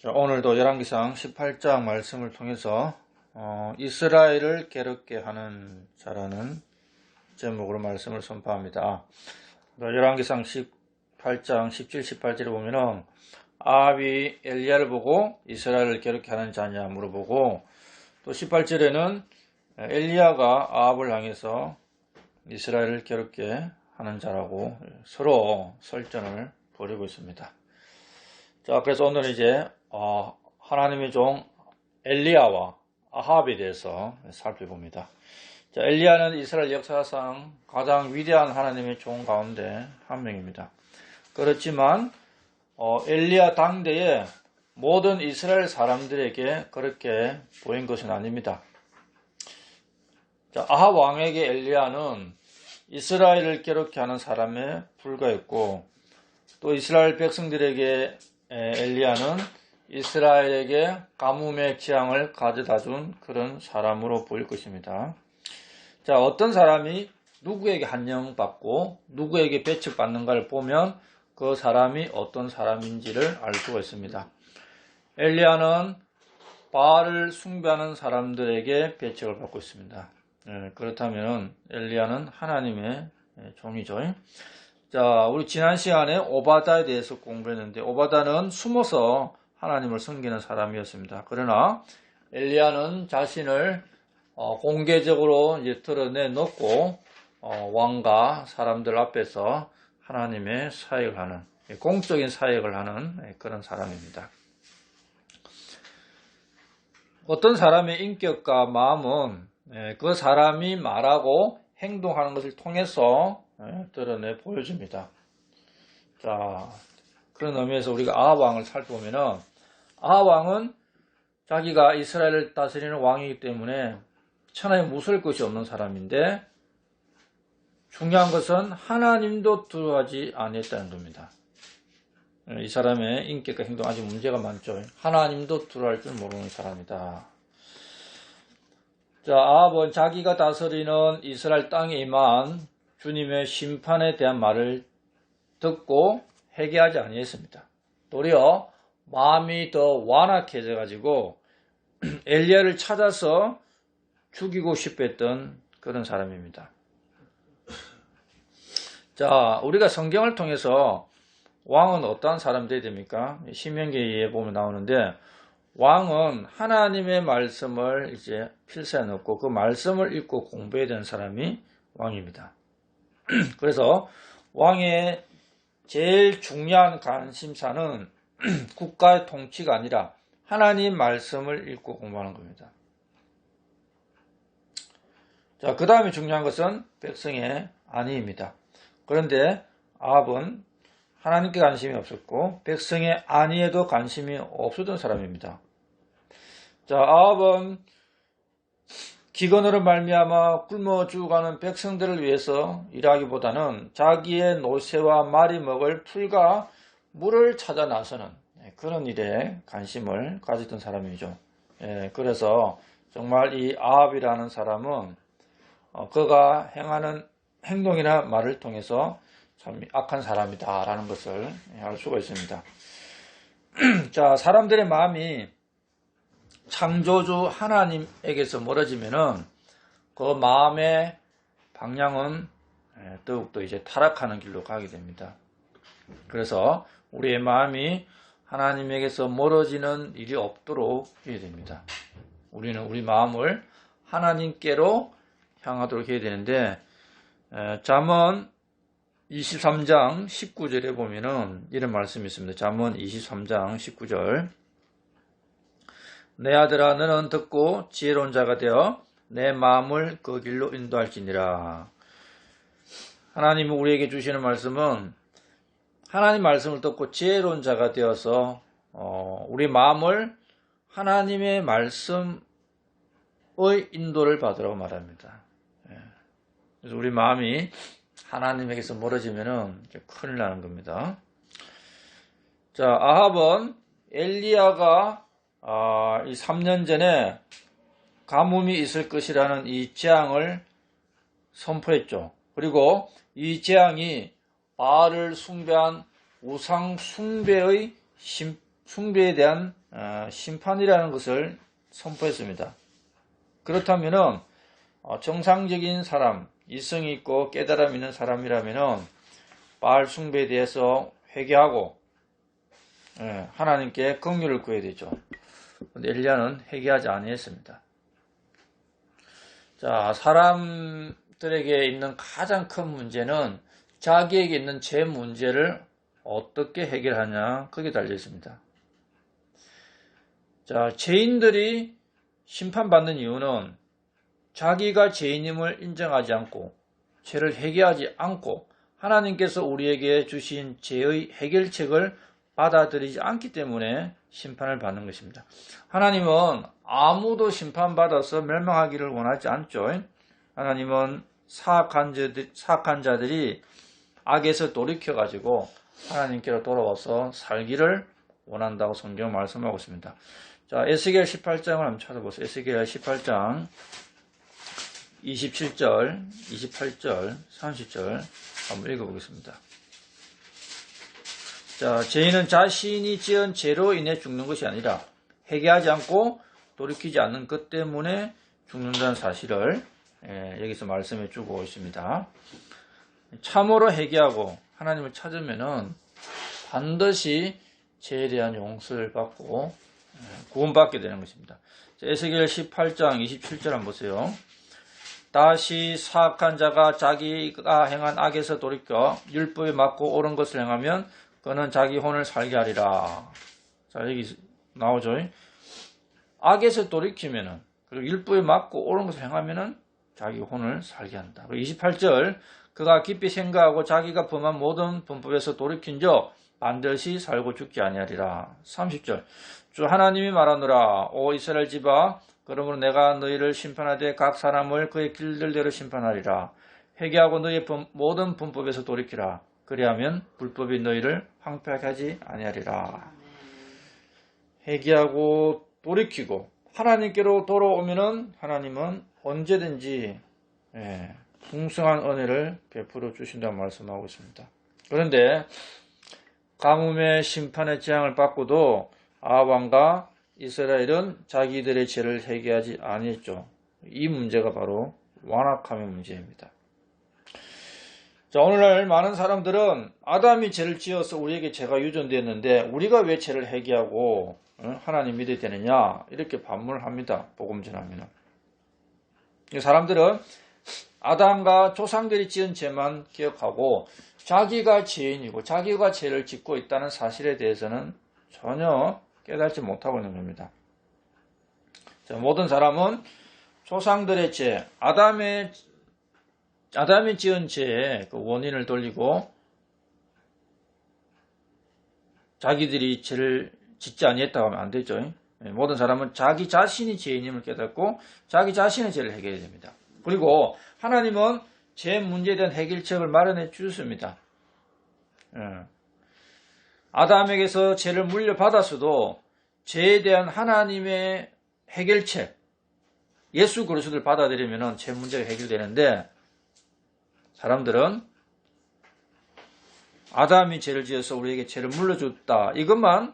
자, 오늘도 열왕기상 18장 말씀을 통해서 이스라엘을 괴롭게 하는 자라는 제목으로 말씀을 선포합니다. 열왕기상 18장 17, 18절에 보면은 아합이 엘리야를 보고 이스라엘을 괴롭게 하는 자냐 물어보고, 또 18절에는 엘리야가 아합을 향해서 이스라엘을 괴롭게 하는 자라고 서로 설전을 벌이고 있습니다. 자, 그래서 오늘은 이제 하나님의 종 엘리야와 아합에 대해서 살펴봅니다. 자, 엘리야는 이스라엘 역사상 가장 위대한 하나님의 종 가운데 한 명입니다. 그렇지만 엘리야 당대에 모든 이스라엘 사람들에게 그렇게 보인 것은 아닙니다. 자, 아합 왕에게 엘리야는 이스라엘을 괴롭게 하는 사람에 불과했고, 또 이스라엘 백성들에게 엘리야는 이스라엘에게 가뭄의 재앙을 가져다 준 그런 사람으로 보일 것입니다. 자, 어떤 사람이 누구에게 한영받고 누구에게 배척받는가를 보면 그 사람이 어떤 사람인지를 알 수가 있습니다. 엘리야는 바알을 숭배하는 사람들에게 배척을 받고 있습니다. 그렇다면 엘리야는 하나님의 종이죠. 자, 우리 지난 시간에 오바다에 대해서 공부했는데, 오바다는 숨어서 하나님을 섬기는 사람이었습니다. 그러나 엘리야는 자신을 공개적으로 이제 드러내놓고 왕과 사람들 앞에서 하나님의 사역을 하는, 공적인 사역을 하는 그런 사람입니다. 어떤 사람의 인격과 마음은 그 사람이 말하고 행동하는 것을 통해서 드러내 보여줍니다. 자, 그런 의미에서 우리가 아합 왕을 살펴보면은, 아합 왕은 자기가 이스라엘을 다스리는 왕이기 때문에 천하에 무서울 것이 없는 사람인데, 중요한 것은 하나님도 두려워하지 아니했다는 겁니다. 이 사람의 인격과 행동 아주 문제가 많죠. 하나님도 두려워할 줄 모르는 사람이다. 자, 아합은 자기가 다스리는 이스라엘 땅에 임한 주님의 심판에 대한 말을 듣고 회개하지 아니했습니다. 도리어 마음이 더 완악해져 가지고 엘리야를 찾아서 죽이고 싶어 했던 그런 사람입니다. 자, 우리가 성경을 통해서 왕은 어떠한 사람 되어야 됩니까? 신명기에 보면 나오는데, 왕은 하나님의 말씀을 이제 필사해 놓고 그 말씀을 읽고 공부해야 되는 사람이 왕입니다. 그래서 왕의 제일 중요한 관심사는 국가의 통치가 아니라 하나님 말씀을 읽고 공부하는 겁니다. 자, 그 다음에 중요한 것은 백성의 안위입니다. 그런데 아합은 하나님께 관심이 없었고 백성의 안위에도 관심이 없었던 사람입니다. 자, 아합은 기근으로 말미암아 굶어 죽어가는 백성들을 위해서 일하기보다는 자기의 노새와 말이 먹을 풀과 물을 찾아 나서는 그런 일에 관심을 가졌던 사람이죠. 그래서 정말 이 아합이라는 사람은 그가 행하는 행동이나 말을 통해서 참 악한 사람이다라는 것을 알 수가 있습니다. 자, 사람들의 마음이 창조주 하나님에게서 멀어지면은 그 마음의 방향은 더욱더 이제 타락하는 길로 가게 됩니다. 그래서 우리의 마음이 하나님에게서 멀어지는 일이 없도록 해야 됩니다. 우리는 우리 마음을 하나님께로 향하도록 해야 되는데, 잠언 23장 19절에 보면은 이런 말씀이 있습니다. 잠언 23장 19절. 내 아들아, 너는 듣고 지혜로운 자가 되어 내 마음을 그 길로 인도할지니라. 하나님이 우리에게 주시는 말씀은 하나님 말씀을 듣고 지혜로운 자가 되어서 우리 마음을 하나님의 말씀의 인도를 받으라고 말합니다. 그래서 우리 마음이 하나님에게서 멀어지면은 큰일 나는 겁니다. 자, 아합은 엘리야가 이 3년 전에 가뭄이 있을 것이라는 이 재앙을 선포했죠. 그리고 이 재앙이 바알을 숭배한 우상 숭배의 숭배에 대한 심판이라는 것을 선포했습니다. 그렇다면은 정상적인 사람, 이성이 있고 깨달음 있는 사람이라면은 바알 숭배에 대해서 회개하고 하나님께 긍휼을 구해야 되죠. 근데 엘리야는 회개하지 아니했습니다. 자, 사람들에게 있는 가장 큰 문제는 자기에게 있는 죄 문제를 어떻게 해결하냐, 거기에 달려 있습니다. 자, 죄인들이 심판받는 이유는 자기가 죄인임을 인정하지 않고 죄를 회개하지 않고 하나님께서 우리에게 주신 죄의 해결책을 받아들이지 않기 때문에 심판을 받는 것입니다. 하나님은 아무도 심판받아서 멸망하기를 원하지 않죠. 하나님은 사악한 자들이 악에서 돌이켜가지고 하나님께로 돌아와서 살기를 원한다고 성경 말씀하고 있습니다. 자, 에스겔 18장을 한번 찾아보세요. 에스겔 18장 27절, 28절, 30절 한번 읽어보겠습니다. 자, 죄인은 자신이 지은 죄로 인해 죽는 것이 아니라 회개하지 않고 돌이키지 않는 것 때문에 죽는다는 사실을 여기서 말씀해 주고 있습니다. 참으로 회개하고 하나님을 찾으면은 반드시 죄에 대한 용서를 받고 구원받게 되는 것입니다. 에스겔 18장 27절 한번 보세요. 다시 사악한 자가 자기가 행한 악에서 돌이켜 율법에 맞고 옳은 것을 행하면 그는 자기 혼을 살게 하리라. 자, 여기 나오죠. 악에서 돌이키면은, 그리고 율법에 맞고 옳은 것을 행하면은 자기 혼을 살게 한다. 그리고 28절, 그가 깊이 생각하고 자기가 범한 모든 범법에서 돌이킨 저 반드시 살고 죽지 아니하리라. 30절, 주 하나님이 말하노라. 오 이스라엘 집아, 그러므로 내가 너희를 심판하되 각 사람을 그의 길들대로 심판하리라. 회개하고 너희의 모든 범법에서 돌이키라. 그리하면 불법이 너희를 황폐하게 하지 아니하리라. 회개하고 돌이키고 하나님께로 돌아오면은 하나님은 언제든지 풍성한 은혜를 베풀어 주신다고 말씀하고 있습니다. 그런데 가뭄의 심판의 재앙을 받고도 아합 왕과 이스라엘은 자기들의 죄를 회개하지 아니했죠. 이 문제가 바로 완악함의 문제입니다. 자, 오늘날 많은 사람들은 아담이 죄를 지어서 우리에게 죄가 유전되었는데 우리가 왜 죄를 회개하고 하나님 믿어야 되느냐 이렇게 반문을 합니다. 복음 전하면은. 사람들은 아담과 조상들이 지은 죄만 기억하고 자기가 죄인이고 자기가 죄를 짓고 있다는 사실에 대해서는 전혀 깨닫지 못하고 있는 겁니다. 자, 모든 사람은 조상들의 죄, 아담이 지은 죄의 그 원인을 돌리고 자기들이 죄를 짓지 아니했다고 하면 안 되죠. 모든 사람은 자기 자신이 죄인임을 깨닫고 자기 자신의 죄를 해결해야 됩니다. 그리고 하나님은 죄 문제에 대한 해결책을 마련해 주셨습니다. 아담에게서 죄를 물려받았어도 죄에 대한 하나님의 해결책, 예수 그리스도를 받아들이면 죄 문제가 해결되는데 사람들은 아담이 죄를 지어서 우리에게 죄를 물려줬다. 이것만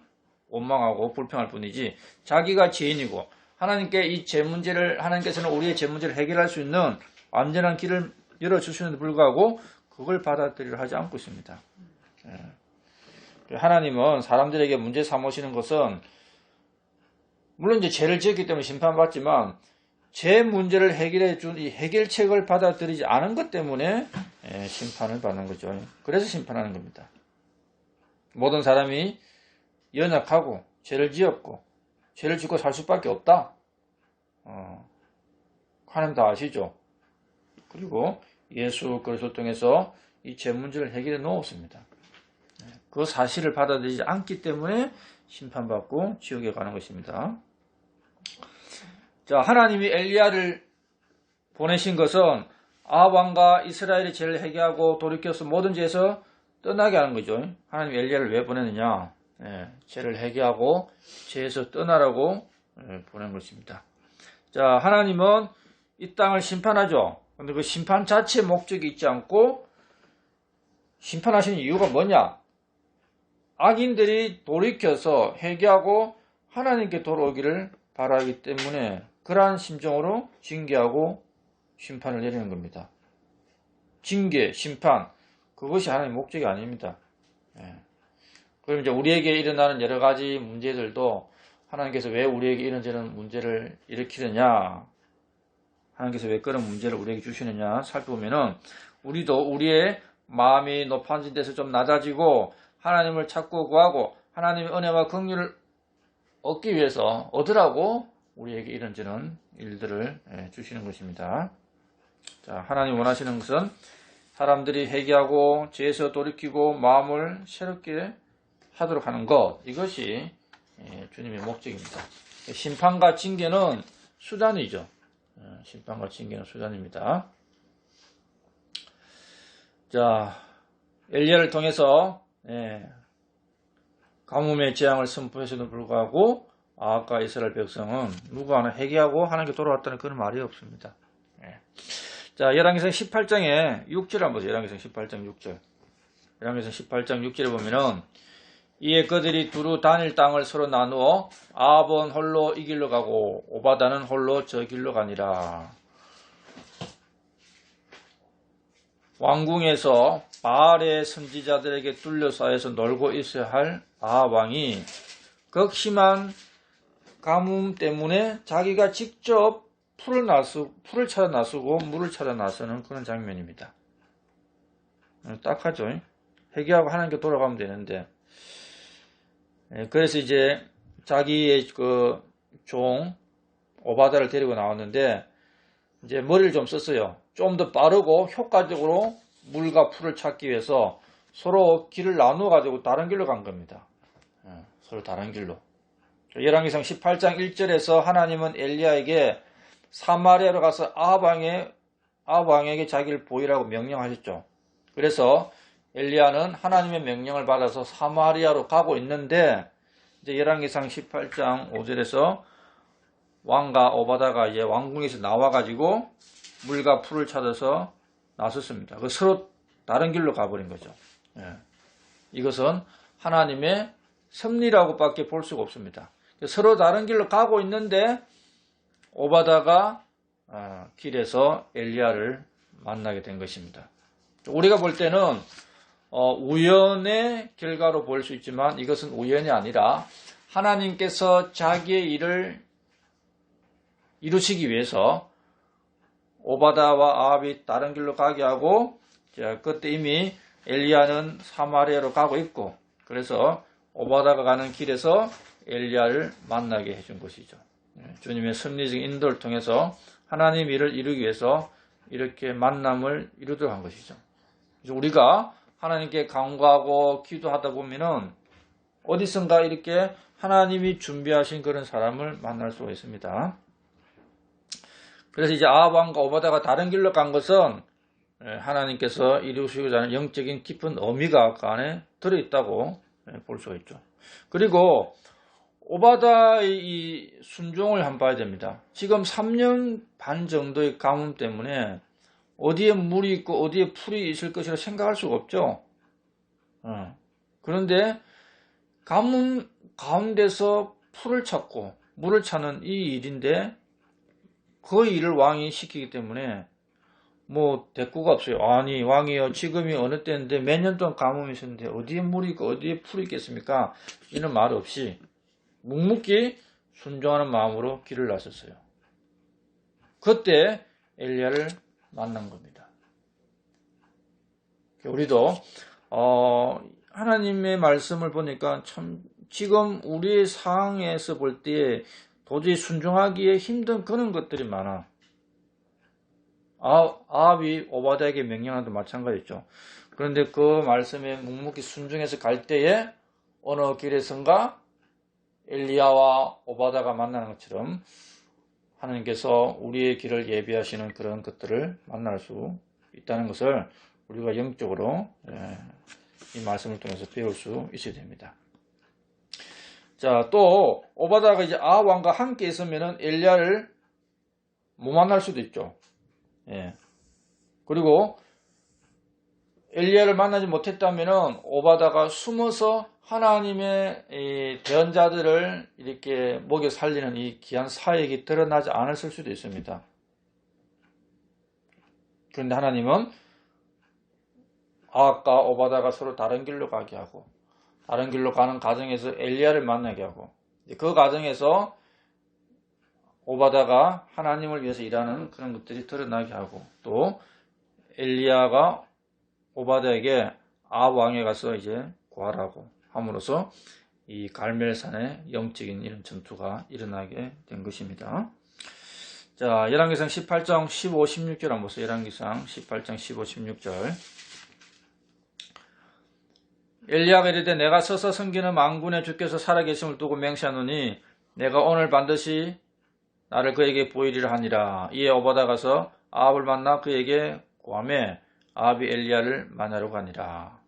원망하고 불평할 뿐이지 자기가 죄인이고 하나님께 이 죄 문제를 하나님께서는 우리의 죄 문제를 해결할 수 있는 완전한 길을 열어주시는데 불구하고 그걸 받아들이려 하지 않고 있습니다. 하나님은 사람들에게 문제 삼으시는 것은 물론 이제 죄를 지었기 때문에 심판받지만 죄 문제를 해결해 준 이 해결책을 받아들이지 않은 것 때문에 심판을 받는 거죠. 그래서 심판하는 겁니다. 모든 사람이 연약하고 죄를 지었고 죄를 짓고 살 수밖에 없다. 하나님 다 아시죠. 그리고 예수 그리스도 통해서 이 죄 문제를 해결해 놓았습니다. 그 사실을 받아들이지 않기 때문에 심판받고 지옥에 가는 것입니다. 자, 하나님이 엘리야를 보내신 것은 아합 왕과 이스라엘의 죄를 회개하고 돌이켜서 모든 죄에서 떠나게 하는 거죠. 하나님이 엘리야를 왜 보내느냐? 죄를 회개하고 죄에서 떠나라고 보낸 것입니다. 자, 하나님은 이 땅을 심판하죠. 그런데 그 심판 자체의 목적이 있지 않고 심판하시는 이유가 뭐냐? 악인들이 돌이켜서 회개하고 하나님께 돌아오기를 바라기 때문에 그러한 심정으로 징계하고 심판을 내리는 겁니다. 징계, 심판, 그것이 하나님의 목적이 아닙니다. 그럼 이제 우리에게 일어나는 여러 가지 문제들도 하나님께서 왜 우리에게 이런저런 문제를 일으키느냐, 하나님께서 왜 그런 문제를 우리에게 주시느냐 살펴보면은 우리도 우리의 마음이 높아진 데서 좀 낮아지고 하나님을 찾고 구하고 하나님의 은혜와 긍휼을 얻기 위해서 얻으라고 우리에게 이런저런 일들을 주시는 것입니다. 자, 하나님 원하시는 것은 사람들이 회개하고 죄에서 돌이키고 마음을 새롭게 하도록 하는 것, 이것이 주님의 목적입니다. 심판과 징계는 수단이죠. 심판과 징계는 수단입니다. 자, 엘리야를 통해서 가뭄의 재앙을 선포해서도 불구하고 아합과 이스라엘 백성은 누구 하나 회개하고 하나님께 돌아왔다는 그런 말이 없습니다. 자, 열왕기상 18장에 6절 한번 보세요. 열왕기상 18장 6절. 열왕기상 18장 6절에 보면은 이에 그들이 두루 다닐 땅을 서로 나누어 아합은 홀로 이 길로 가고 오바다는 홀로 저 길로 가니라. 왕궁에서 바알의 선지자들에게 둘러싸여서 놀고 있어야 할 아합 왕이 극심한 가뭄 때문에 자기가 직접 풀을 찾아 나서고 물을 찾아 나서는 그런 장면입니다. 딱하죠. 회개하고 하나님께 돌아가면 되는데, 그래서 이제 자기의 그 종 오바다를 데리고 나왔는데 이제 머리를 좀 썼어요. 좀 더 빠르고 효과적으로 물과 풀을 찾기 위해서 서로 길을 나누어 가지고 다른 길로 간 겁니다. 서로 다른 길로. 열왕기상 18장 1절에서 하나님은 엘리야에게 사마리아로 가서 아합 왕에게 자기를 보이라고 명령하셨죠. 그래서 엘리야는 하나님의 명령을 받아서 사마리아로 가고 있는데 이제 열왕기상 18장 5절에서 왕과 오바다가 이제 왕궁에서 나와가지고 물과 풀을 찾아서 나섰습니다. 서로 다른 길로 가버린 거죠. 이것은 하나님의 섭리라고밖에 볼 수가 없습니다. 서로 다른 길로 가고 있는데 오바다가 길에서 엘리야를 만나게 된 것입니다. 우리가 볼 때는 우연의 결과로 볼 수 있지만 이것은 우연이 아니라 하나님께서 자기의 일을 이루시기 위해서 오바다와 아합이 다른 길로 가게 하고, 그때 이미 엘리야는 사마리아로 가고 있고, 그래서 오바다가 가는 길에서 엘리야를 만나게 해준 것이죠. 주님의 섭리적 인도를 통해서 하나님 일을 이루기 위해서 이렇게 만남을 이루도록 한 것이죠. 그래서 우리가 하나님께 간구하고 기도하다 보면은 어디선가 이렇게 하나님이 준비하신 그런 사람을 만날 수가 있습니다. 그래서 이제 아합 왕과 오바다가 다른 길로 간 것은 하나님께서 이루시고자 하는 영적인 깊은 의미가 그 안에 들어있다고 볼 수가 있죠. 그리고 오바다의 이 순종을 한번 봐야 됩니다. 지금 3년 반 정도의 가뭄 때문에 어디에 물이 있고 어디에 풀이 있을 것이라 생각할 수가 없죠. 그런데 가뭄 가운데서 풀을 찾고 물을 찾는 이 일인데 그 일을 왕이 시키기 때문에 뭐 대꾸가 없어요. 아니 왕이요, 지금이 어느 때인데 몇 년 동안 가뭄이 있었는데 어디에 물이 있고 어디에 풀이 있겠습니까? 이런 말 없이 묵묵히 순종하는 마음으로 길을 나섰어요. 그때 엘리야를 만난 겁니다. 우리도 하나님의 말씀을 보니까 참 지금 우리의 상황에서 볼 때 도저히 순종하기에 힘든 그런 것들이 많아. 아합이 오바다에게 명령한 것도 마찬가지였죠. 그런데 그 말씀에 묵묵히 순종해서 갈 때에 어느 길에선가 엘리야와 오바다가 만나는 것처럼 하나님께서 우리의 길을 예비하시는 그런 것들을 만날 수 있다는 것을 우리가 영적으로 이 말씀을 통해서 배울 수 있어야 됩니다. 자, 또 오바다가 이제 아합 왕과 함께 있으면은 엘리야를 못 만날 수도 있죠. 그리고 엘리야를 만나지 못했다면은 오바다가 숨어서 하나님의 이 대언자들을 이렇게 먹여 살리는 이 귀한 사역이 드러나지 않았을 수도 있습니다. 그런데 하나님은 아합과 오바다가 서로 다른 길로 가게 하고, 다른 길로 가는 과정에서 엘리야를 만나게 하고, 그 과정에서 오바다가 하나님을 위해서 일하는 그런 것들이 드러나게 하고, 또 엘리야가 오바다에게 아합 왕에 가서 이제 구하라고 함으로써 이 갈멜산의 영적인 이런 전투가 일어나게 된 것입니다. 자, 열왕기상 18장 15, 16절 한번 보세요. 열왕기상 18장 15, 16절. 엘리야가 이르되 내가 서서 섬기는 만군의 주께서 살아계심을 두고 맹세하노니 내가 오늘 반드시 나를 그에게 보이리라 하니라. 이에 오바다 가서 아합을 만나 그에게 구하매 아합이 엘리야를 만나러 가니라.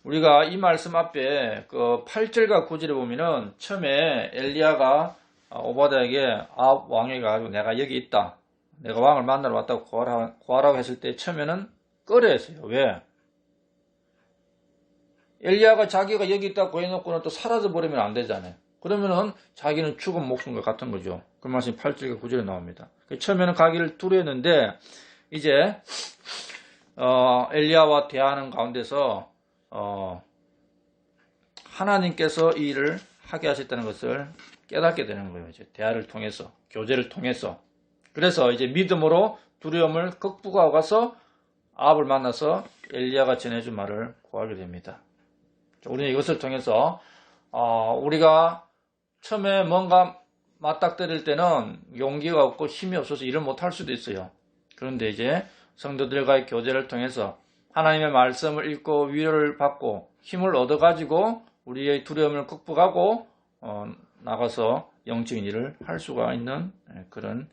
우리가 이 말씀 앞에 그 8절과 9절에 보면은 처음에 엘리야가 오바다에게 아합 왕에게 가지고 내가 여기 있다, 내가 왕을 만나러 왔다고 구하라고 했을 때 처음에는 꺼려했어요. 왜? 엘리야가 자기가 여기 있다고 구해놓고는 또 사라져 버리면 안 되잖아요. 그러면은 자기는 죽은 목숨과 같은 거죠. 그 말씀이 8절과 9절에 나옵니다. 처음에는 가기를 두려웠는데 이제 엘리야와 대화하는 가운데서 하나님께서 이 일을 하게 하셨다는 것을 깨닫게 되는 거예요. 이제 대화를 통해서, 교제를 통해서. 그래서 이제 믿음으로 두려움을 극복하고 가서 아합을 만나서 엘리야가 전해준 말을 구하게 됩니다. 우리는 이것을 통해서 우리가 처음에 뭔가 맞닥뜨릴 때는 용기가 없고 힘이 없어서 일을 못할 수도 있어요. 그런데 이제 성도들과의 교제를 통해서 하나님의 말씀을 읽고 위로를 받고 힘을 얻어가지고 우리의 두려움을 극복하고 나가서 영적인 일을 할 수가 있는 그런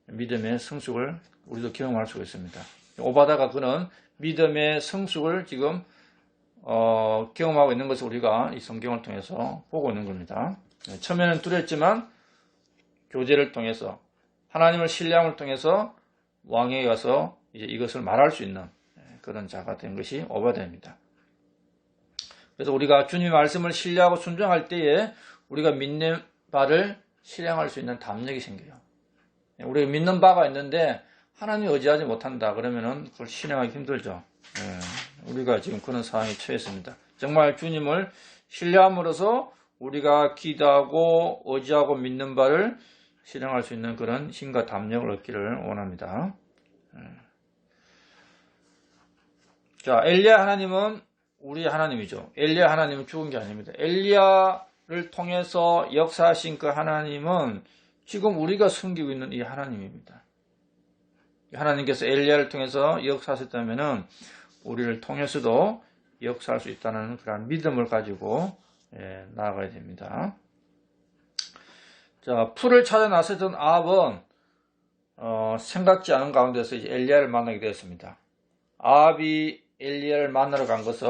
믿음의 성숙을 우리도 경험할 수가 있습니다. 오바다가 그는 믿음의 성숙을 지금 경험하고 있는 것을 우리가 이 성경을 통해서 보고 있는 겁니다. 처음에는 두렵지만 교제를 통해서 하나님을 신뢰함을 통해서 왕에게 가서 이제 이것을 말할 수 있는 그런 자가 된 것이 오바다입니다. 그래서 우리가 주님의 말씀을 신뢰하고 순종할 때에 우리가 믿는 바를 실행할 수 있는 담력이 생겨요. 우리가 믿는 바가 있는데 하나님 의지하지 못한다 그러면은 그걸 실행하기 힘들죠. 우리가 지금 그런 상황에 처했습니다. 정말 주님을 신뢰함으로써 우리가 기도하고 의지하고 믿는 바를 실행할 수 있는 그런 힘과 담력을 얻기를 원합니다. 자, 엘리야 하나님은 우리 하나님이죠. 엘리야 하나님은 죽은 게 아닙니다. 엘리야를 통해서 역사하신 그 하나님은 지금 우리가 섬기고 있는 이 하나님입니다. 하나님께서 엘리야를 통해서 역사하셨다면은 우리를 통해서도 역사할 수 있다는 그런 믿음을 가지고 나아가야 됩니다. 자, 풀을 찾아 나섰던 아합은 생각지 않은 가운데서 이제 엘리야를 만나게 되었습니다. 아합이 엘리야를 만나러 간 것은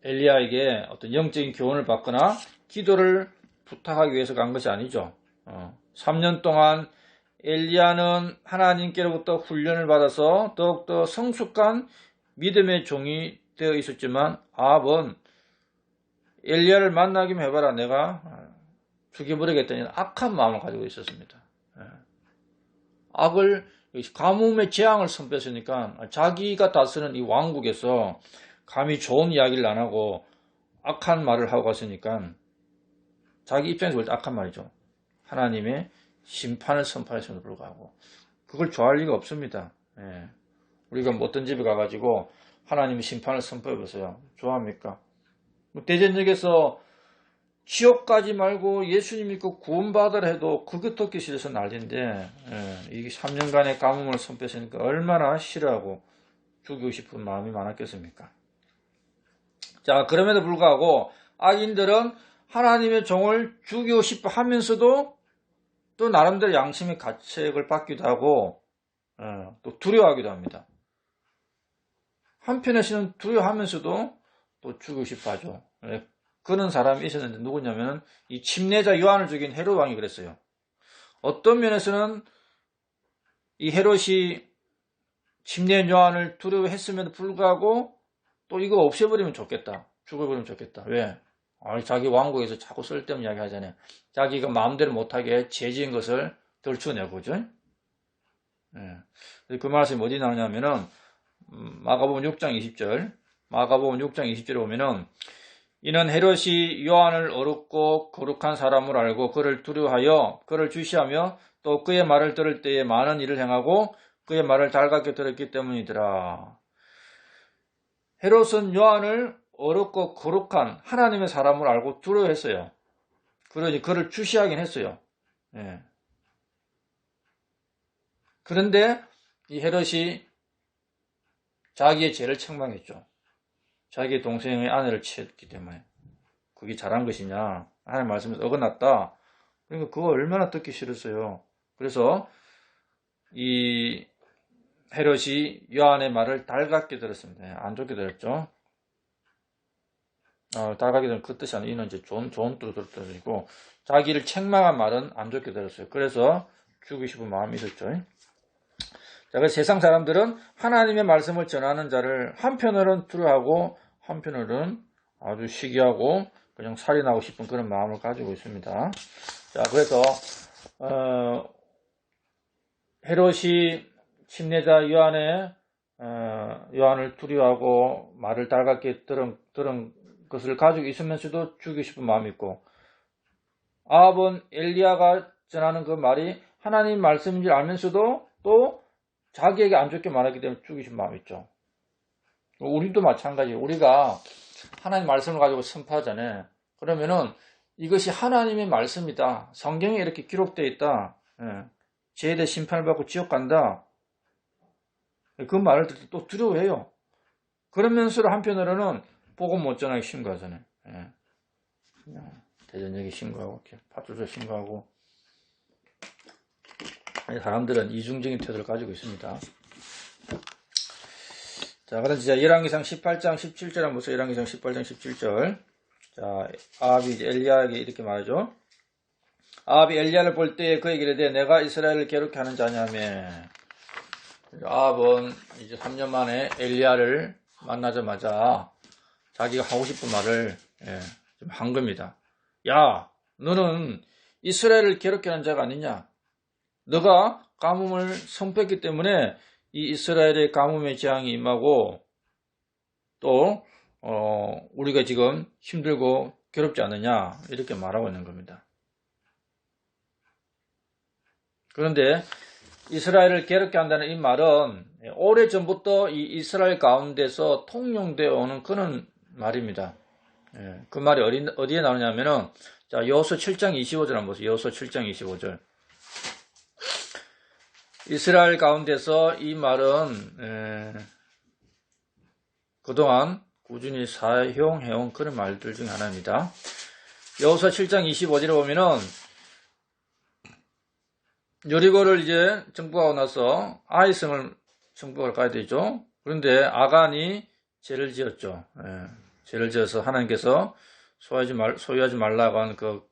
엘리야에게 어떤 영적인 교훈을 받거나 기도를 부탁하기 위해서 간 것이 아니죠. 3년 동안 엘리야는 하나님께로부터 훈련을 받아서 더욱더 성숙한 믿음의 종이 되어 있었지만 아합은 엘리야를 만나기만 해봐라 내가 죽여버리겠다는 악한 마음을 가지고 있었습니다. 악을, 가뭄의 재앙을 선포했으니까 자기가 다스리는 이 왕국에서 감히 좋은 이야기를 안 하고 악한 말을 하고 갔으니까 자기 입장에서 볼 때 악한 말이죠. 하나님의 심판을 선포했음에도 불구하고 그걸 좋아할 리가 없습니다. 우리가 어떤 집에 가가지고 하나님의 심판을 선포해보세요. 좋아합니까? 대전역에서 지옥 가지 말고 예수님 믿고 구원받으라 해도 그게 듣기 싫어서 난리인데 이게 3년간의 가뭄을 선포했으니까 얼마나 싫어하고 죽이고 싶은 마음이 많았겠습니까? 자, 그럼에도 불구하고 악인들은 하나님의 종을 죽이고 싶어 하면서도 또 나름대로 양심의 가책을 받기도 하고 또 두려워하기도 합니다. 한편에서는 두려워하면서도 또 죽이고 싶어 하죠. 그런 사람이 있었는데 누구냐면 이 침례자 요한을 죽인 헤롯 왕이 그랬어요. 어떤 면에서는 이 헤롯이 침례 요한을 두려워했음에도 불구하고 또 이거 없애버리면 좋겠다. 죽어버리면 좋겠다. 왜? 자기 왕국에서 자꾸 쓸데없는 이야기 하잖아요. 자기가 마음대로 못하게 죄지은 것을 덜쳐내고, 그죠? 그 말씀이 어디 나오냐면은, 마가복음 6장 20절. 마가복음 6장 20절에 보면은, 이는 헤롯이 요한을 어렵고 거룩한 사람을 알고 그를 두려워하여 그를 주시하며 또 그의 말을 들을 때에 많은 일을 행하고 그의 말을 달갑게 들었기 때문이더라. 헤롯은 요한을 어렵고 거룩한 하나님의 사람을 알고 두려워했어요. 그러니 그를 주시하긴 했어요. 예. 그런데 이 헤롯이 자기의 죄를 책망했죠. 자기 동생의 아내를 취했기 때문에. 그게 잘한 것이냐. 하나님 말씀에서 어긋났다. 그러니까 그거 얼마나 듣기 싫었어요. 그래서 이 헤롯이 요한의 말을 달갑게 들었습니다. 안 좋게 들었죠. 달갑게 들은 그 뜻이 아니라 이는 이제 좋은 뜻으로 들었던 뜻이고, 자기를 책망한 말은 안 좋게 들었어요. 그래서 죽이고 싶은 마음이 있었죠. 자, 그래서 세상 사람들은 하나님의 말씀을 전하는 자를 한편으로는 두려워하고 한편으로는 아주 시기하고 그냥 살인하고 싶은 그런 마음을 가지고 있습니다. 자, 그래서 헤롯이 침례자 요한을 두려워하고 말을 달갑게 들은 것을 가지고 있으면서도 죽이고 싶은 마음이 있고, 아합은 엘리야가 전하는 그 말이 하나님 말씀인 줄 알면서도 또 자기에게 안 좋게 말하기 때문에 죽이고 싶은 마음이 있죠. 우리도 마찬가지예요. 우리가 하나님 말씀을 가지고 선포하잖아요. 그러면은 이것이 하나님의 말씀이다. 성경에 이렇게 기록되어 있다. 죄에 대해 심판을 받고 지옥 간다. 그 말을 듣고 또 두려워해요. 그러면서 한편으로는 복음 못 전하기 신고하잖아요. 대전역에 신고하고 파출소 신고하고. 사람들은 이중적인 태도를 가지고 있습니다. 자, 그럼 진짜 열왕기상 18장 17절 한번 보세요. 열왕기상 18장 17절. 자, 아합이 이제 엘리야에게 이렇게 말하죠. 아합이 엘리야를 볼 때에 그에게 이르되 내가 이스라엘을 괴롭게 하는 자냐며. 아합은 이제 3년 만에 엘리야를 만나자마자 자기가 하고 싶은 말을 좀 한 겁니다. 야, 너는 이스라엘을 괴롭게 하는 자가 아니냐? 너가 가뭄을 선포했기 때문에 이 이스라엘의 가뭄의 재앙이 임하고 또 우리가 지금 힘들고 괴롭지 않느냐 이렇게 말하고 있는 겁니다. 그런데 이스라엘을 괴롭게 한다는 이 말은 오래전부터 이 이스라엘 가운데서 통용되어 오는 그런 말입니다. 그 말이 어디에 나오냐면은 자, 여호수아 7장 25절 한번 보세요. 여호수아 7장 25절. 이스라엘 가운데서 이 말은 그동안 꾸준히 사용해온 그런 말들 중 하나입니다. 여호수아 7장 25절에 보면은 여리고를 이제 정복하고 나서 아이성을 정복을 가야 되죠. 그런데 아간이 죄를 지었죠. 죄를 지어서 하나님께서 소유하지 말라고 한 그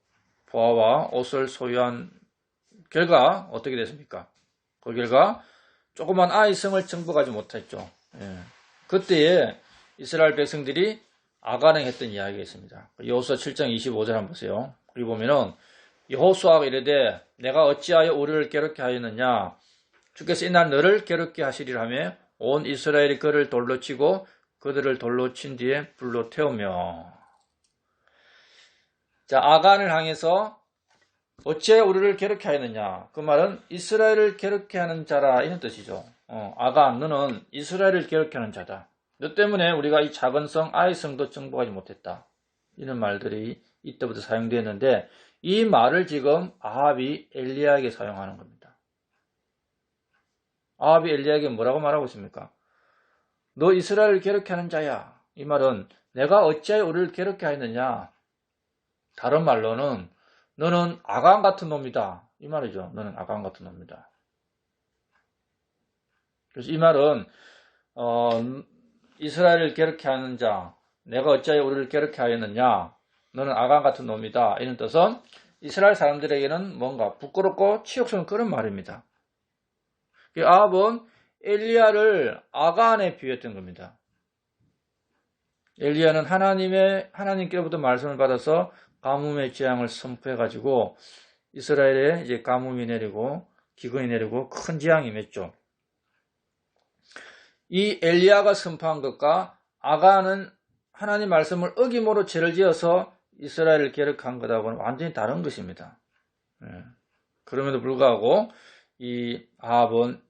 보화와 옷을 소유한 결과 어떻게 됐습니까? 그 결과 조그만 아이성을 정복하지 못했죠. 그때에 이스라엘 백성들이 아간행했던 이야기가 있습니다. 여호수아 7장 25절 한번 보세요. 여기 보면은 여호수아가 이르되 내가 어찌하여 우리를 괴롭게 하였느냐? 주께서 이날 너를 괴롭게 하시리라 하며 온 이스라엘이 그를 돌로 치고 그들을 돌로 친 뒤에 불로 태우며. 자, 아간을 향해서 어찌하여 우리를 괴롭게 하였느냐? 그 말은 이스라엘을 괴롭게 하는 자라 이런 뜻이죠. 아간, 너는 이스라엘을 괴롭게 하는 자다. 너 때문에 우리가 이 작은 성 아이성도 정복하지 못했다. 이런 말들이 이때부터 사용되었는데 이 말을 지금 아합이 엘리야에게 사용하는 겁니다. 아합이 엘리야에게 뭐라고 말하고 있습니까? 너 이스라엘을 괴롭게 하는 자야. 이 말은 내가 어찌하여 우리를 괴롭게 하였느냐? 다른 말로는 너는 아간 같은 놈이다. 이 말이죠. 너는 아간 같은 놈이다. 그래서 이 말은 이스라엘을 괴롭게 하는 자, 내가 어찌하여 우리를 괴롭게 하였느냐? 너는 아간 같은 놈이다. 이런 뜻은 이스라엘 사람들에게는 뭔가 부끄럽고 치욕스러운 그런 말입니다. 아합은 엘리야를 아간에 비유했던 겁니다. 엘리야는 하나님께로부터 말씀을 받아서 가뭄의 재앙을 선포해가지고 이스라엘에 이제 가뭄이 내리고 기근이 내리고 큰 재앙이 임했죠. 이 엘리야가 선포한 것과 아가는 하나님 말씀을 어김으로 죄를 지어서 이스라엘을 괴롭한 것하고는 완전히 다른 것입니다. 그럼에도 불구하고 이 아합은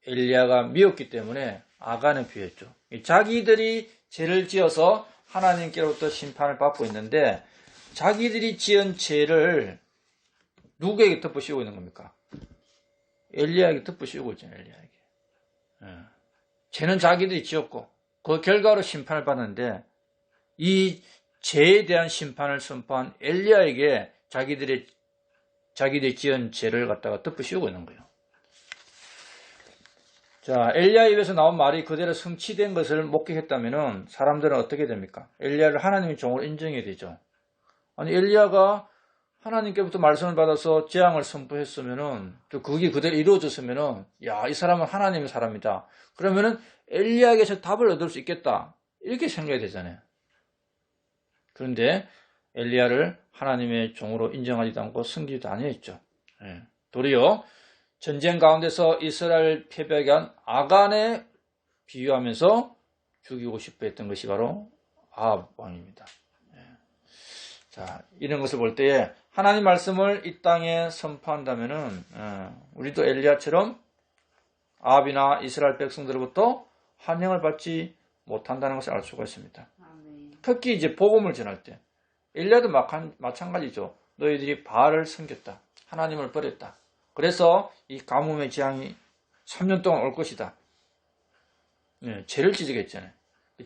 엘리야가 미웠기 때문에 아간에 비했죠. 자기들이 죄를 지어서 하나님께로부터 심판을 받고 있는데 자기들이 지은 죄를 누구에게 덮어씌우고 있는 겁니까? 엘리야에게 덮어씌우고 있잖아요. 엘리야에게. 죄는 자기들이 지었고 그 결과로 심판을 받는데 이 죄에 대한 심판을 선포한 엘리야에게 자기들이 지은 죄를 갖다가 덮어씌우고 있는 거예요. 자, 엘리야의 입에서 나온 말이 그대로 성취된 것을 목격했다면 사람들은 어떻게 됩니까? 엘리야를 하나님의 종으로 인정해야 되죠. 아니, 엘리야가 하나님께부터 말씀을 받아서 재앙을 선포했으면은, 또 그게 그대로 이루어졌으면은, 야, 이 사람은 하나님의 사람이다. 그러면은 엘리야에게서 답을 얻을 수 있겠다. 이렇게 생각이 되잖아요. 그런데 엘리야를 하나님의 종으로 인정하지도 않고 섬기지도 아니했죠. 도리어 전쟁 가운데서 이스라엘 패배하게 한 아간에 비유하면서 죽이고 싶어 했던 것이 바로 아합 왕입니다. 자, 이런 것을 볼 때에 하나님 말씀을 이 땅에 선포한다면은 우리도 엘리야처럼 아합이나 이스라엘 백성들로부터 환영을 받지 못한다는 것을 알 수가 있습니다. 특히 이제 복음을 전할 때 엘리야도 마찬가지죠. 너희들이 바알을 섬겼다. 하나님을 버렸다. 그래서 이 가뭄의 재앙이 3년 동안 올 것이다. 죄를 지적했잖아요.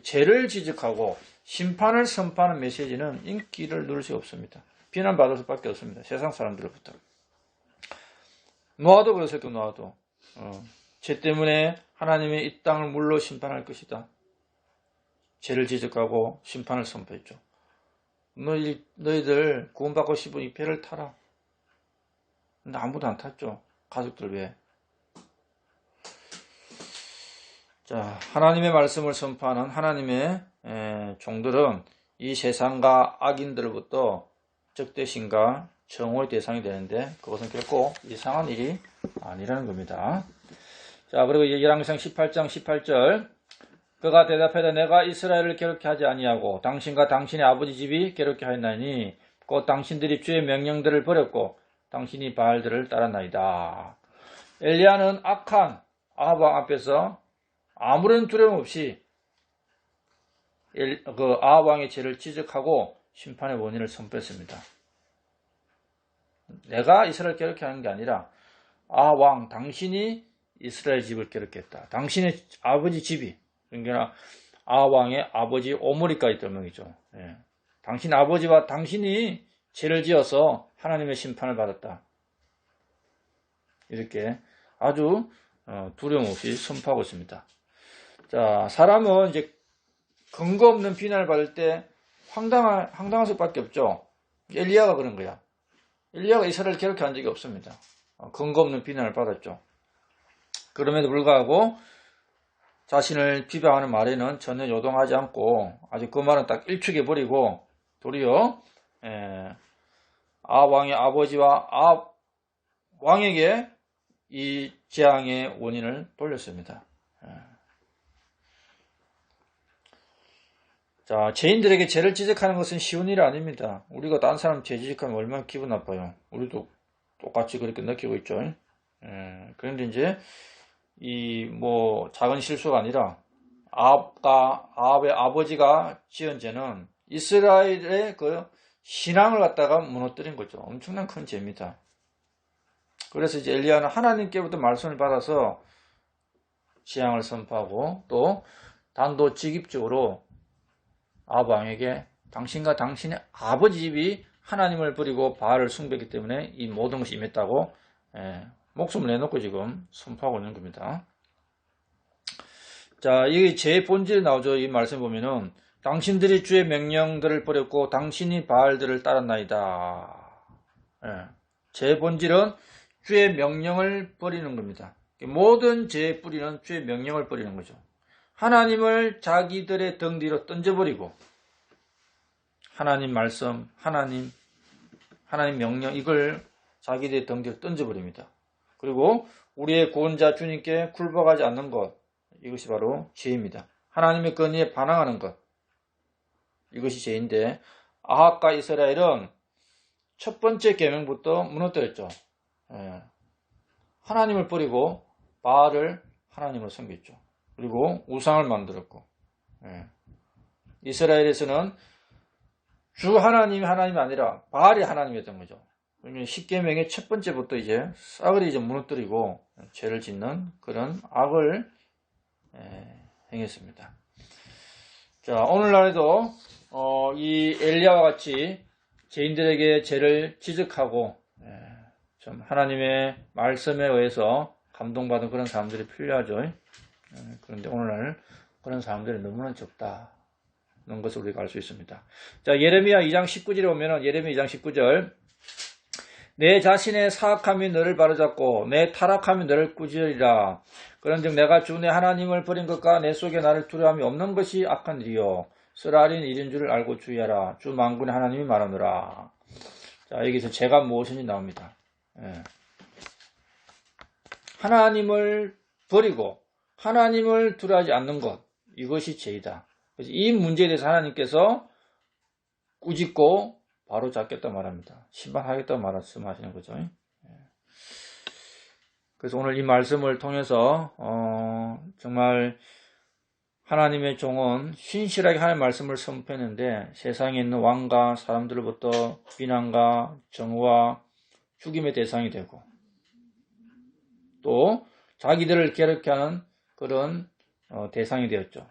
죄를 지적하고 심판을 선포하는 메시지는 인기를 누릴 수 없습니다. 비난받을 수밖에 없습니다. 세상 사람들로부터. 노아도 그랬어요. 노아도. 죄 때문에 하나님이 이 땅을 물로 심판할 것이다. 죄를 지적하고 심판을 선포했죠. 너희들 구원받고 싶으니 배를 타라. 근데 아무도 안 탔죠. 가족들 외에. 자, 하나님의 말씀을 선포하는 하나님의 종들은 이 세상과 악인들로부터 적대심과 정오의 대상이 되는데 그것은 결코 이상한 일이 아니라는 겁니다. 자, 그리고 열왕기상 18장 18절 그가 대답하되 내가 이스라엘을 괴롭게 하지 아니하고 당신과 당신의 아버지 집이 괴롭게 하였나니 곧 당신들이 주의 명령들을 버렸고 당신이 바알들을 따랐나이다. 엘리야는 악한 아합 왕 앞에서 아무런 두려움 없이 그 아합 왕의 죄를 지적하고 심판의 원인을 선포했습니다. 내가 이스라엘 괴롭게 하는 게 아니라 아합 왕 당신이 이스라엘 집을 괴롭게 했다. 당신의 아버지 집이 그러니까 아합 왕의 아버지 오므리까지 있던 명이죠. 당신 아버지와 당신이 죄를 지어서 하나님의 심판을 받았다. 이렇게 아주 두려움 없이 선포하고 있습니다. 자, 사람은 이제 근거 없는 비난을 받을 때 황당할 수밖에 없죠. 엘리야가 그런 거야. 엘리야가 이스라엘을 괴롭게 한 적이 없습니다. 근거 없는 비난을 받았죠. 그럼에도 불구하고 자신을 비방하는 말에는 전혀 요동하지 않고 아주 그 말은 딱 일축해버리고 도리어 아합 왕의 아버지와 아합 왕에게 이 재앙의 원인을 돌렸습니다. 자, 죄인들에게 죄를 지적하는 것은 쉬운 일이 아닙니다. 우리가 딴 사람 죄 지적하면 얼마나 기분 나빠요. 우리도 똑같이 그렇게 느끼고 있죠. 그런데 이제 작은 실수가 아니라 아합의 아버지가 지은 죄는 이스라엘의 그 신앙을 갖다가 무너뜨린 거죠. 엄청난 큰 죄입니다. 그래서 이제 엘리야는 하나님께부터 말씀을 받아서 재앙을 선포하고 또 단도직입적으로 아합 왕에게 당신과 당신의 아버지 집이 하나님을 버리고 바알을 숭배했기 때문에 이 모든 것이 임했다고 목숨을 내놓고 지금 선포하고 있는 겁니다. 자, 이게 제 본질이 나오죠. 이 말씀 보면은 당신들이 주의 명령들을 버렸고 당신이 바알들을 따랐나이다. 제 본질은 주의 명령을 버리는 겁니다. 모든 죄의 뿌리는 주의 명령을 버리는 거죠. 하나님을 자기들의 등 뒤로 던져버리고 하나님 말씀, 하나님 명령 이걸 자기들의 등 뒤로 던져버립니다. 그리고 우리의 구원자 주님께 굴복하지 않는 것, 이것이 바로 죄입니다. 하나님의 권위에 반항하는 것, 이것이 죄인데 아합과 이스라엘은 첫 번째 계명부터 무너뜨렸죠. 하나님을 버리고 바알을 하나님으로 섬겼죠. 그리고 우상을 만들었고, 이스라엘에서는 주 하나님이 아니라 바알이 하나님이었던 거죠. 그러면 10계명의 첫 번째부터 이제 싸그리 이제 무너뜨리고 죄를 짓는 그런 악을 행했습니다. 자, 오늘날에도 이 엘리야와 같이 죄인들에게 죄를 지적하고 좀 하나님의 말씀에 의해서 감동받은 그런 사람들이 필요하죠. 그런데 오늘날 그런 사람들이 너무나 적다는 것을 우리가 알 수 있습니다. 자, 예레미야 2장 19절에 보면은 예레미야 2장 19절 내 자신의 사악함이 너를 바로잡고 내 타락함이 너를 꾸짖으리라. 그런즉 내가 주 내 하나님을 버린 것과 내 속에 나를 두려움이 없는 것이 악한 일이요 쓰라린 일인 줄을 알고 주의하라. 주 만군의 하나님이 말하노라. 자, 여기서 죄가 무엇인지 나옵니다. 하나님을 버리고 하나님을 두려워하지 않는 것, 이것이 죄이다. 그래서 이 문제에 대해서 하나님께서 꾸짖고 바로 잡겠다 말합니다. 심판하겠다 말씀하시는 거죠. 그래서 오늘 이 말씀을 통해서 정말 하나님의 종은 신실하게 하나님의 말씀을 선포했는데 세상에 있는 왕과 사람들로부터 비난과 정오와 죽임의 대상이 되고 또 자기들을 괴롭게 하는 그런 대상이 되었죠.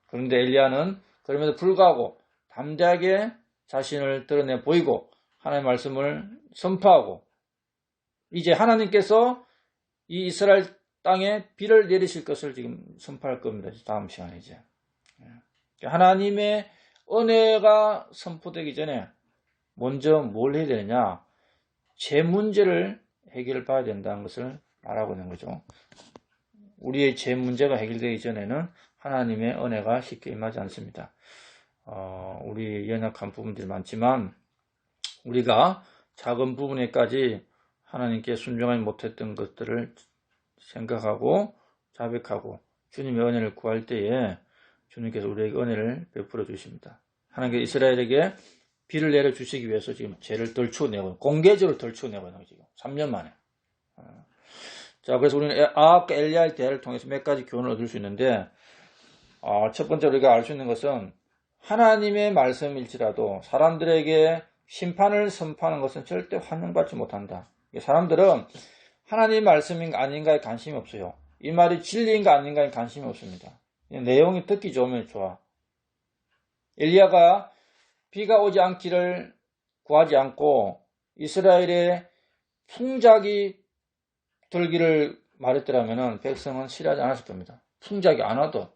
그런데 엘리야는 그럼에도 불구하고 담대하게 자신을 드러내 보이고 하나님의 말씀을 선포하고 이제 하나님께서 이 이스라엘 땅에 비를 내리실 것을 지금 선포할 겁니다. 다음 시간에 이제. 하나님의 은혜가 선포되기 전에 먼저 뭘 해야 되느냐? 제 문제를 해결을 봐야 된다는 것을 말하고 있는 거죠. 우리의 제 문제가 해결되기 전에는 하나님의 은혜가 쉽게 임하지 않습니다. 우리 연약한 부분들이 많지만 우리가 작은 부분에까지 하나님께 순종하지 못했던 것들을 생각하고 자백하고 주님의 은혜를 구할 때에 주님께서 우리에게 은혜를 베풀어 주십니다. 하나님께서 이스라엘에게 비를 내려주시기 위해서 지금 죄를 덜추어내고 공개적으로 덜추어내고 있는 거죠. 3년 만에. 자, 그래서 우리는 아합과 엘리야의 대화를 통해서 몇 가지 교훈을 얻을 수 있는데 첫 번째 우리가 알 수 있는 것은 하나님의 말씀일지라도 사람들에게 심판을 선포하는 것은 절대 환영받지 못한다. 사람들은 하나님 말씀인가 아닌가에 관심이 없어요. 이 말이 진리인가 아닌가에 관심이 없습니다. 내용이 듣기 좋으면 좋아. 엘리야가 비가 오지 않기를 구하지 않고 이스라엘의 풍작이 들기를 말했더라면 백성은 싫어하지 않았을 겁니다. 풍작이 안 와도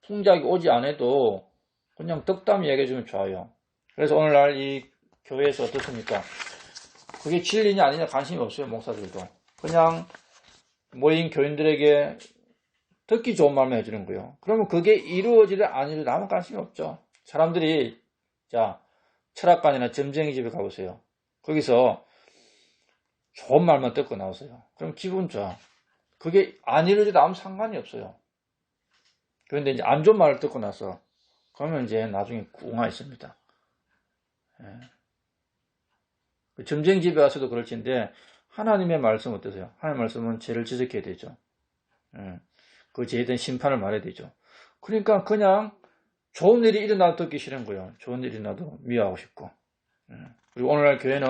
풍작이 오지 않아도 그냥 덕담 얘기해주면 좋아요. 그래서 오늘날 이 교회에서 어떻습니까? 그게 진리냐 아니냐 관심이 없어요. 목사들도. 그냥 모인 교인들에게 듣기 좋은 말만 해주는 거예요. 그러면 그게 이루어지든 안 이루어지든 아무 관심이 없죠. 사람들이 자 철학관이나 점쟁이 집에 가보세요. 거기서 좋은 말만 듣고 나오세요. 그럼 기분 좋아. 그게 안 이루어지도 아무 상관이 없어요. 그런데 이제 안 좋은 말을 듣고 나서 그러면 이제 나중에 꿍하 있습니다. 그 점쟁이 집에 가서도 그럴진데 하나님의 말씀 어떠세요? 하나님의 말씀은 죄를 지적해야 되죠. 그 죄에 대한 심판을 말해야 되죠. 그러니까 그냥 좋은 일이 일어나도 듣기 싫은 거예요. 좋은 일이 일어나도 미워하고 싶고. 그리고 오늘날 교회는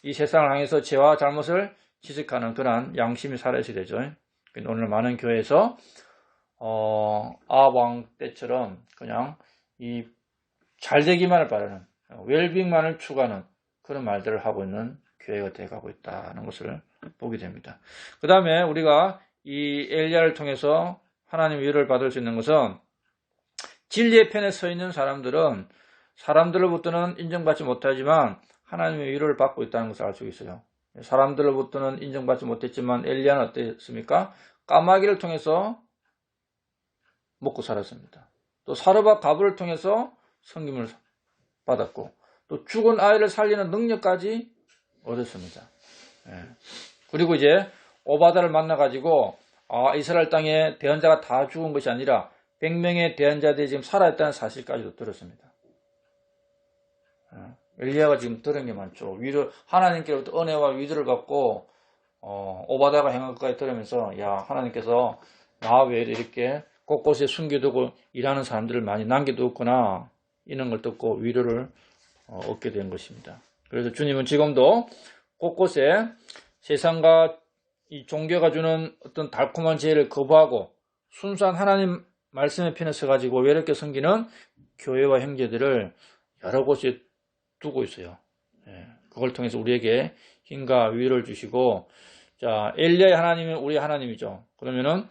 이 세상을 향해서 죄와 잘못을 지적하는 그러한 양심이 살아있어야 되죠. 오늘 많은 교회에서 아왕 때처럼 그냥 이 잘되기만을 바라는 웰빙만을 추구하는 그런 말들을 하고 있는 교회가 되어가고 있다는 것을 보게 됩니다. 그 다음에 우리가 이 엘리야를 통해서 하나님의 위로를 받을 수 있는 것은 진리의 편에 서 있는 사람들은 사람들로부터는 인정받지 못하지만 하나님의 위로를 받고 있다는 것을 알 수 있어요. 사람들로부터는 인정받지 못했지만 엘리야는 어땠습니까? 까마귀를 통해서 먹고 살았습니다. 또 사르밧 가브를 통해서 섬김을 받았고 또 죽은 아이를 살리는 능력까지 얻었습니다. 예. 그리고 이제 오바다를 만나가지고 이스라엘 땅에 대언자가 다 죽은 것이 아니라 100명의 대언자들이 지금 살아있다는 사실까지도 들었습니다. 엘리야가 지금 들은 게 많죠. 하나님께로부터 은혜와 위로를 받고 오바다가 행한 것까지 들으면서 야 하나님께서 나 외에 이렇게 곳곳에 숨겨두고 일하는 사람들을 많이 남겨두었구나 이런 걸 듣고 위로를 얻게 된 것입니다. 그래서 주님은 지금도 곳곳에 세상과 이 종교가 주는 어떤 달콤한 지혜를 거부하고 순수한 하나님 말씀의 편에 서가지고 외롭게 섬기는 교회와 형제들을 여러 곳에 두고 있어요. 그걸 통해서 우리에게 힘과 위로를 주시고, 자, 엘리야의 하나님은 우리의 하나님이죠. 그러면은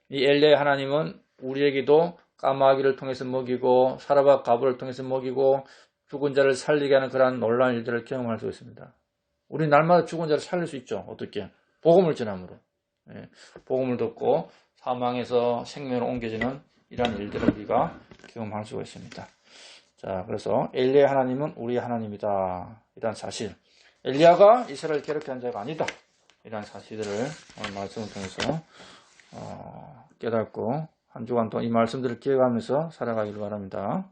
이 엘리야의 하나님은 우리에게도 까마귀를 통해서 먹이고 사르밧 가브를 통해서 먹이고 죽은 자를 살리게 하는 그러한 놀라운 일들을 경험할 수 있습니다. 우리 날마다 죽은 자를 살릴 수 있죠. 어떻게? 복음을 전함으로. 복음을 듣고 사망에서 생명으로 옮겨지는 이러한 일들을 우리가 경험할 수가 있습니다. 자, 그래서 엘리야의 하나님은 우리의 하나님이다. 이러한 사실. 엘리야가 이스라엘 괴롭게 한 자가 아니다. 이러한 사실들을 오늘 말씀을 통해서 깨닫고 한 주간 동안 이 말씀들을 기억하면서 살아가기를 바랍니다.